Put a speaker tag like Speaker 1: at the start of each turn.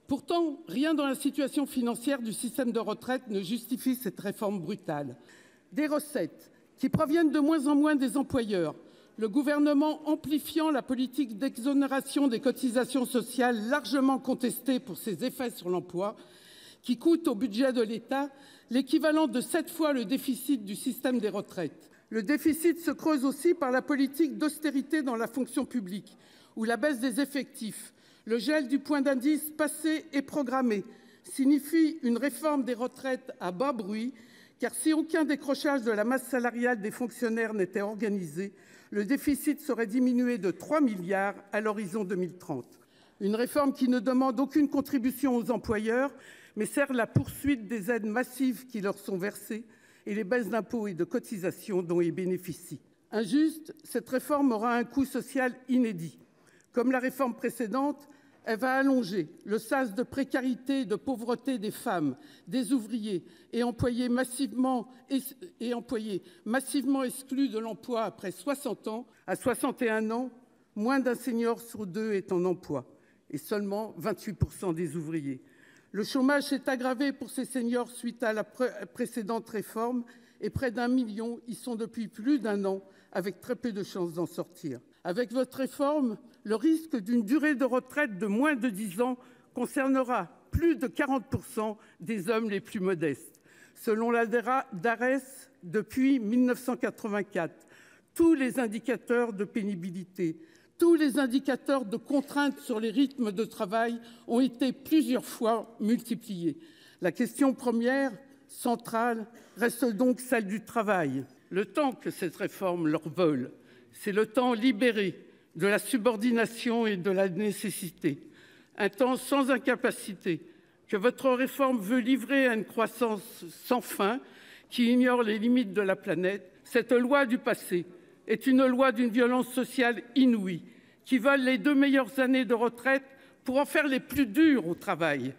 Speaker 1: Pourtant, rien dans la situation financière du système de retraite ne justifie cette réforme brutale. Des recettes qui proviennent de moins en moins des employeurs, le gouvernement amplifiant la politique d'exonération des cotisations sociales largement contestée pour ses effets sur l'emploi, qui coûte au budget de l'État l'équivalent de 7 fois le déficit du système des retraites. Le déficit se creuse aussi par la politique d'austérité dans la fonction publique, où la baisse des effectifs, le gel du point d'indice passé et programmé signifie une réforme des retraites à bas bruit, car si aucun décrochage de la masse salariale des fonctionnaires n'était organisé, le déficit serait diminué de 3 milliards à l'horizon 2030. Une réforme qui ne demande aucune contribution aux employeurs, mais sert la poursuite des aides massives qui leur sont versées et les baisses d'impôts et de cotisations dont ils bénéficient. Injuste, cette réforme aura un coût social inédit. Comme la réforme précédente, elle va allonger le sas de précarité et de pauvreté des femmes, des ouvriers et employés massivement exclus de l'emploi après 60 ans. À 61 ans, moins d'un senior sur 2 est en emploi et seulement 28% des ouvriers. Le chômage s'est aggravé pour ces seniors suite à la précédente réforme et près d'1 million y sont depuis plus d'1 an avec très peu de chances d'en sortir. Avec votre réforme, le risque d'une durée de retraite de moins de 10 ans concernera plus de 40% des hommes les plus modestes. Selon la DARES, depuis 1984, tous les indicateurs de pénibilité, tous les indicateurs de contraintes sur les rythmes de travail ont été plusieurs fois multipliés. La question première, centrale, reste donc celle du travail. Le temps que cette réforme leur vole, c'est le temps libéré de la subordination et de la nécessité. Un temps sans incapacité que votre réforme veut livrer à une croissance sans fin qui ignore les limites de la planète. Cette loi du passé est une loi d'une violence sociale inouïe qui vole les 2 meilleures années de retraite pour en faire les plus dures au travail.